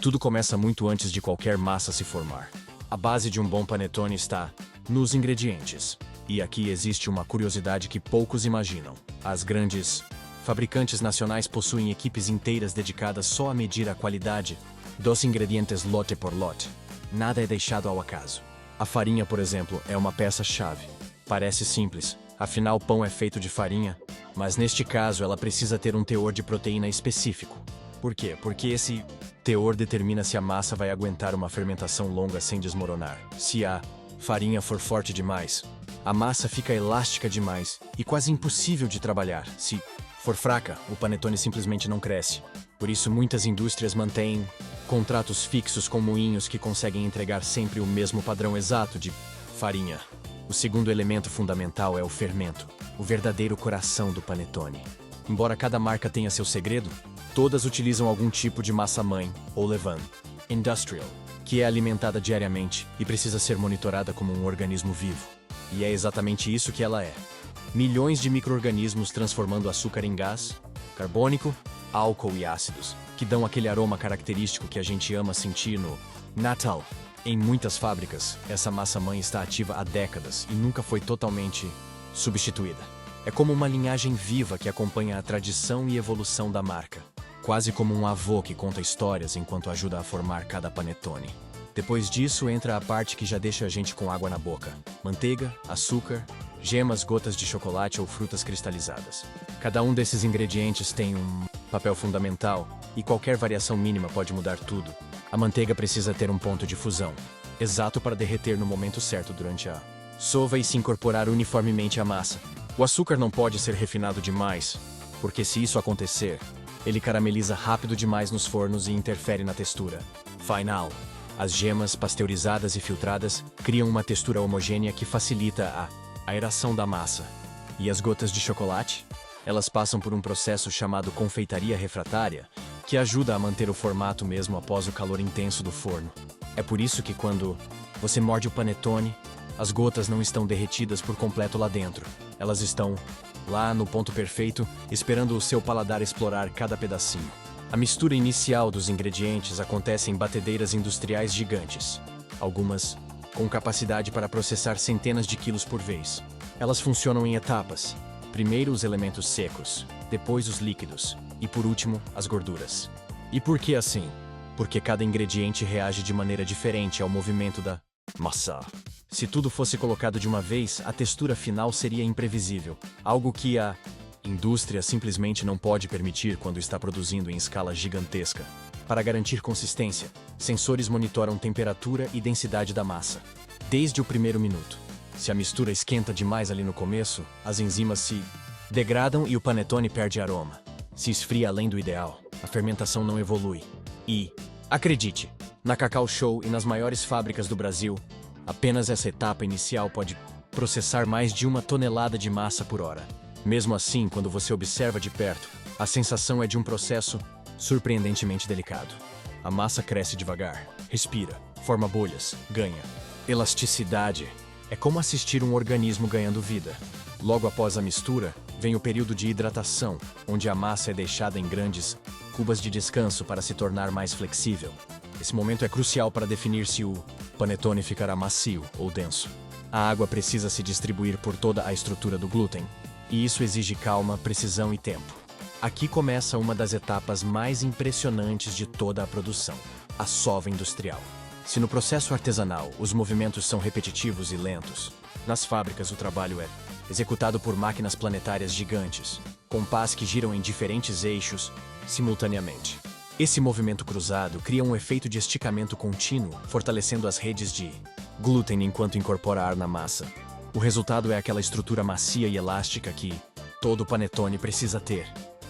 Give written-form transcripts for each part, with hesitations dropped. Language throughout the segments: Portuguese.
Tudo começa muito antes de qualquer massa se formar. A base de um bom panetone está nos ingredientes. E aqui existe uma curiosidade que poucos imaginam. As grandes fabricantes nacionais possuem equipes inteiras dedicadas só a medir a qualidade dos ingredientes lote por lote. Nada é deixado ao acaso. A farinha, por exemplo, é uma peça-chave. Parece simples, afinal pão é feito de farinha, mas neste caso ela precisa ter um teor de proteína específico. Por quê? Porque esse teor determina se a massa vai aguentar uma fermentação longa sem desmoronar. Se a farinha for forte demais, a massa fica elástica demais e quase impossível de trabalhar. Se for fraca, o panetone simplesmente não cresce. Por isso, muitas indústrias mantêm contratos fixos com moinhos que conseguem entregar sempre o mesmo padrão exato de farinha. O segundo elemento fundamental é o fermento, o verdadeiro coração do panetone. Embora cada marca tenha seu segredo, todas utilizam algum tipo de massa-mãe, ou levain, industrial, que é alimentada diariamente e precisa ser monitorada como um organismo vivo. E é exatamente isso que ela é. Milhões de micro-organismos transformando açúcar em gás, carbônico, álcool e ácidos, que dão aquele aroma característico que a gente ama sentir no Natal. Em muitas fábricas, essa massa-mãe está ativa há décadas e nunca foi totalmente substituída. É como uma linhagem viva que acompanha a tradição e evolução da marca. Quase como um avô que conta histórias enquanto ajuda a formar cada panetone. Depois disso entra a parte que já deixa a gente com água na boca. Manteiga, açúcar, gemas, gotas de chocolate ou frutas cristalizadas. Cada um desses ingredientes tem um papel fundamental e qualquer variação mínima pode mudar tudo. A manteiga precisa ter um ponto de fusão, exato para derreter no momento certo durante a sova e se incorporar uniformemente à massa. O açúcar não pode ser refinado demais, porque se isso acontecer, ele carameliza rápido demais nos fornos e interfere na textura final. As gemas pasteurizadas e filtradas criam uma textura homogênea que facilita a aeração da massa. E as gotas de chocolate? Elas passam por um processo chamado confeitaria refratária, que ajuda a manter o formato mesmo após o calor intenso do forno. É por isso que quando você morde o panetone, as gotas não estão derretidas por completo lá dentro. Elas estão lá no ponto perfeito, esperando o seu paladar explorar cada pedacinho. A mistura inicial dos ingredientes acontece em batedeiras industriais gigantes, algumas com capacidade para processar centenas de quilos por vez. Elas funcionam em etapas. Primeiro os elementos secos, depois os líquidos e por último as gorduras. E por que assim? Porque cada ingrediente reage de maneira diferente ao movimento da massa. Se tudo fosse colocado de uma vez, a textura final seria imprevisível, algo que a indústria simplesmente não pode permitir quando está produzindo em escala gigantesca. Para garantir consistência, sensores monitoram temperatura e densidade da massa, desde o primeiro minuto. Se a mistura esquenta demais ali no começo, as enzimas se degradam e o panetone perde aroma. Se esfria além do ideal, a fermentação não evolui. E, acredite, na Cacau Show e nas maiores fábricas do Brasil, apenas essa etapa inicial pode processar mais de 1 tonelada de massa por hora. Mesmo assim, quando você observa de perto, a sensação é de um processo surpreendentemente delicado. A massa cresce devagar, respira, forma bolhas, ganha elasticidade. É como assistir um organismo ganhando vida. Logo após a mistura, vem o período de hidratação, onde a massa é deixada em grandes cubas de descanso para se tornar mais flexível. Esse momento é crucial para definir se o panetone ficará macio ou denso. A água precisa se distribuir por toda a estrutura do glúten, e isso exige calma, precisão e tempo. Aqui começa uma das etapas mais impressionantes de toda a produção, a sova industrial. Se no processo artesanal os movimentos são repetitivos e lentos, nas fábricas o trabalho é executado por máquinas planetárias gigantes, com pás que giram em diferentes eixos simultaneamente. Esse movimento cruzado cria um efeito de esticamento contínuo, fortalecendo as redes de glúten enquanto incorpora ar na massa. O resultado é aquela estrutura macia e elástica que todo panetone precisa ter.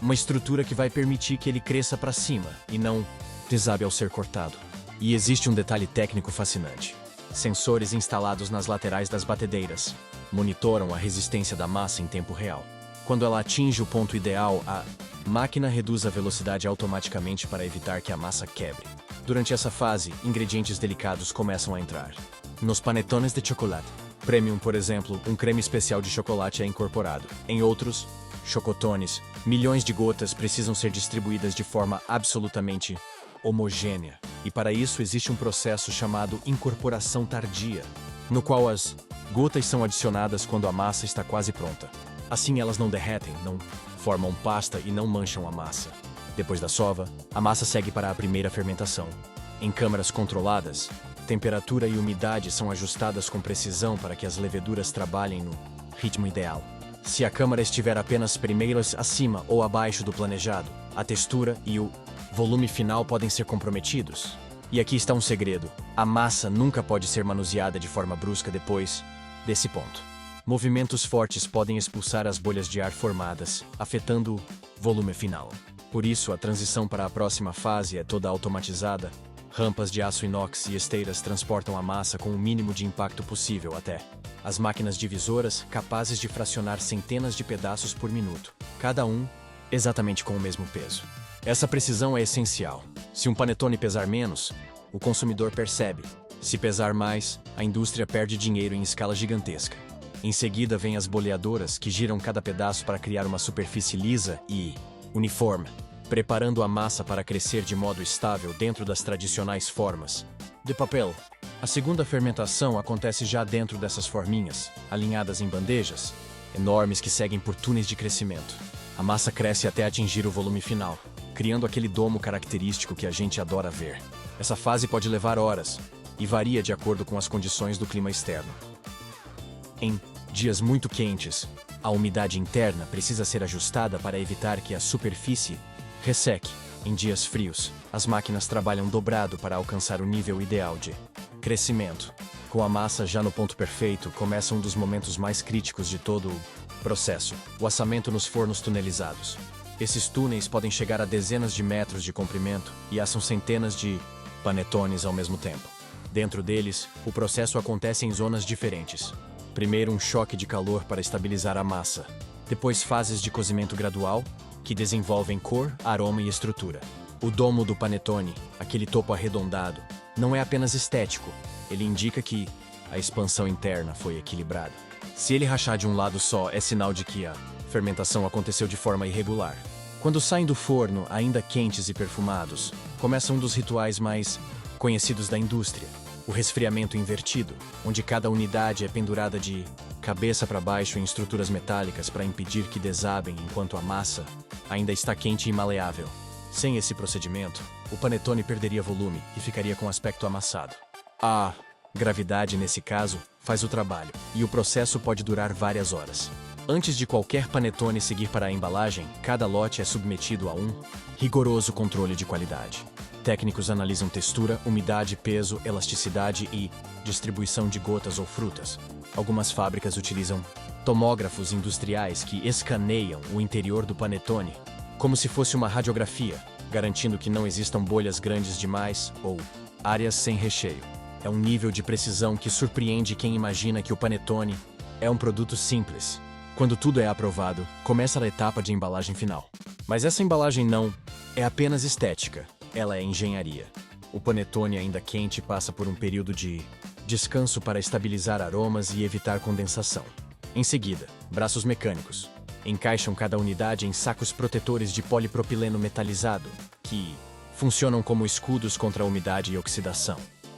Uma estrutura que vai permitir que ele cresça para cima e não desabe ao ser cortado. E existe um detalhe técnico fascinante. Sensores instalados nas laterais das batedeiras monitoram a resistência da massa em tempo real. Quando ela atinge o ponto ideal, a máquina reduz a velocidade automaticamente para evitar que a massa quebre. Durante essa fase, ingredientes delicados começam a entrar. Nos panetones de chocolate premium, por exemplo, um creme especial de chocolate é incorporado. Em outros, chocotones, milhões de gotas precisam ser distribuídas de forma absolutamente homogênea. E para isso existe um processo chamado incorporação tardia, no qual as gotas são adicionadas quando a massa está quase pronta. Assim elas não derretem, não formam pasta e não mancham a massa. Depois da sova, a massa segue para a primeira fermentação. Em câmaras controladas, temperatura e umidade são ajustadas com precisão para que as leveduras trabalhem no ritmo ideal. Se a câmara estiver apenas primeiras acima ou abaixo do planejado, a textura e o volume final podem ser comprometidos. E aqui está um segredo: a massa nunca pode ser manuseada de forma brusca depois desse ponto. Movimentos fortes podem expulsar as bolhas de ar formadas, afetando o volume final. Por isso, a transição para a próxima fase é toda automatizada. Rampas de aço inox e esteiras transportam a massa com o mínimo de impacto possível até as máquinas divisoras, capazes de fracionar centenas de pedaços por minuto, cada um exatamente com o mesmo peso. Essa precisão é essencial. Se um panetone pesar menos, o consumidor percebe. Se pesar mais, a indústria perde dinheiro em escala gigantesca. Em seguida vêm as boleadoras, que giram cada pedaço para criar uma superfície lisa e uniforme, preparando a massa para crescer de modo estável dentro das tradicionais formas de papel. A segunda fermentação acontece já dentro dessas forminhas, alinhadas em bandejas enormes que seguem por túneis de crescimento. A massa cresce até atingir o volume final, criando aquele domo característico que a gente adora ver. Essa fase pode levar horas e varia de acordo com as condições do clima externo. Em dias muito quentes, a umidade interna precisa ser ajustada para evitar que a superfície resseque. Em dias frios, as máquinas trabalham dobrado para alcançar o nível ideal de crescimento. Com a massa já no ponto perfeito, começa um dos momentos mais críticos de todo o processo: o assamento nos fornos tunelizados. Esses túneis podem chegar a dezenas de metros de comprimento e assam centenas de panetones ao mesmo tempo. Dentro deles, o processo acontece em zonas diferentes. Primeiro, um choque de calor para estabilizar a massa. Depois, fases de cozimento gradual, que desenvolvem cor, aroma e estrutura. O domo do panetone, aquele topo arredondado, não é apenas estético. Ele indica que a expansão interna foi equilibrada. Se ele rachar de um lado só, é sinal de que a fermentação aconteceu de forma irregular. Quando saem do forno, ainda quentes e perfumados, começa um dos rituais mais conhecidos da indústria: o resfriamento invertido, onde cada unidade é pendurada de cabeça para baixo em estruturas metálicas para impedir que desabem enquanto a massa ainda está quente e maleável. Sem esse procedimento, o panetone perderia volume e ficaria com aspecto amassado. A gravidade, nesse caso, faz o trabalho, e o processo pode durar várias horas. Antes de qualquer panetone seguir para a embalagem, cada lote é submetido a um rigoroso controle de qualidade. Técnicos analisam textura, umidade, peso, elasticidade e distribuição de gotas ou frutas. Algumas fábricas utilizam tomógrafos industriais que escaneiam o interior do panetone, como se fosse uma radiografia, garantindo que não existam bolhas grandes demais ou áreas sem recheio. É um nível de precisão que surpreende quem imagina que o panetone é um produto simples. Quando tudo é aprovado, começa a etapa de embalagem final. Mas essa embalagem não é apenas estética, ela é engenharia. O panetone ainda quente passa por um período de descanso para estabilizar aromas e evitar condensação. Em seguida, braços mecânicos encaixam cada unidade em sacos protetores de polipropileno metalizado, que funcionam como escudos contra a umidade e oxidação.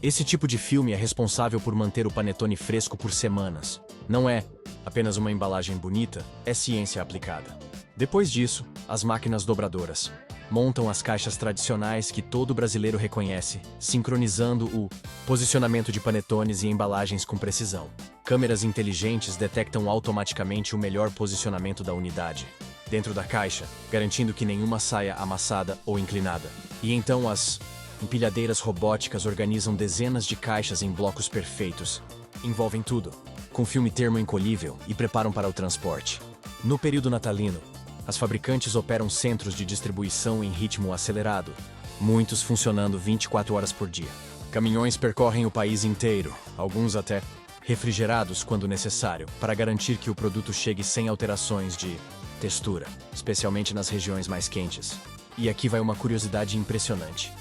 Esse tipo de filme é responsável por manter o panetone fresco por semanas. Não é apenas uma embalagem bonita, é ciência aplicada. Depois disso, as máquinas dobradoras montam as caixas tradicionais que todo brasileiro reconhece, sincronizando o posicionamento de panetones e embalagens com precisão. Câmeras inteligentes detectam automaticamente o melhor posicionamento da unidade dentro da caixa, garantindo que nenhuma saia amassada ou inclinada. E então as empilhadeiras robóticas organizam dezenas de caixas em blocos perfeitos. Envolvem tudo com filme termoencolhível e preparam para o transporte. No período natalino, as fabricantes operam centros de distribuição em ritmo acelerado, muitos funcionando 24 horas por dia. Caminhões percorrem o país inteiro, alguns até refrigerados quando necessário, para garantir que o produto chegue sem alterações de textura, especialmente nas regiões mais quentes. E aqui vai uma curiosidade impressionante.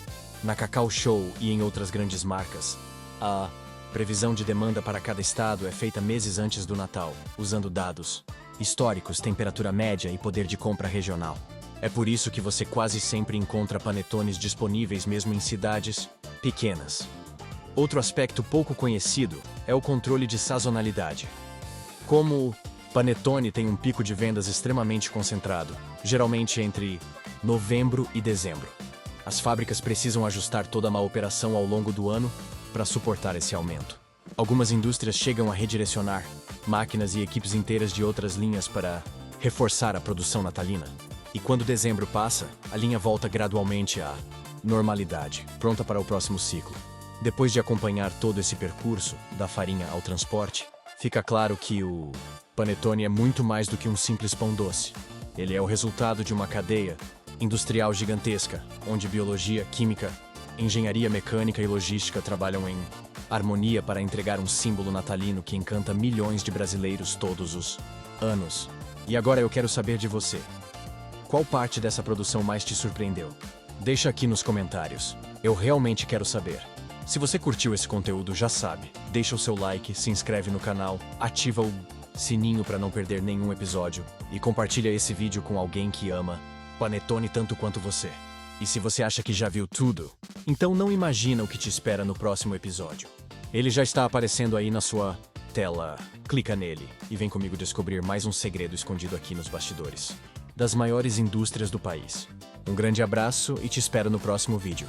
Na Cacau Show e em outras grandes marcas, a previsão de demanda para cada estado é feita meses antes do Natal, usando dados históricos, temperatura média e poder de compra regional. É por isso que você quase sempre encontra panetones disponíveis mesmo em cidades pequenas. Outro aspecto pouco conhecido é o controle de sazonalidade. Como Panetone tem um pico de vendas extremamente concentrado, geralmente entre novembro e dezembro. As fábricas precisam ajustar toda a operação ao longo do ano para suportar esse aumento. Algumas indústrias chegam a redirecionar máquinas e equipes inteiras de outras linhas para reforçar a produção natalina. E quando dezembro passa, a linha volta gradualmente à normalidade, pronta para o próximo ciclo. Depois de acompanhar todo esse percurso, da farinha ao transporte, fica claro que o Panetone é muito mais do que um simples pão doce. Ele é o resultado de uma cadeia industrial gigantesca, onde biologia, química, engenharia mecânica e logística trabalham em harmonia para entregar um símbolo natalino que encanta milhões de brasileiros todos os anos. E agora eu quero saber de você. Qual parte dessa produção mais te surpreendeu? Deixa aqui nos comentários. Eu realmente quero saber. Se você curtiu esse conteúdo, já sabe, deixa o seu like, se inscreve no canal, ativa o sininho para não perder nenhum episódio e compartilha esse vídeo com alguém que ama Panetone tanto quanto você. E se você acha que já viu tudo, então não imagina o que te espera no próximo episódio. Ele já está aparecendo aí na sua tela. Clica nele e vem comigo descobrir mais um segredo escondido aqui nos bastidores das maiores indústrias do país. Um grande abraço e te espero no próximo vídeo.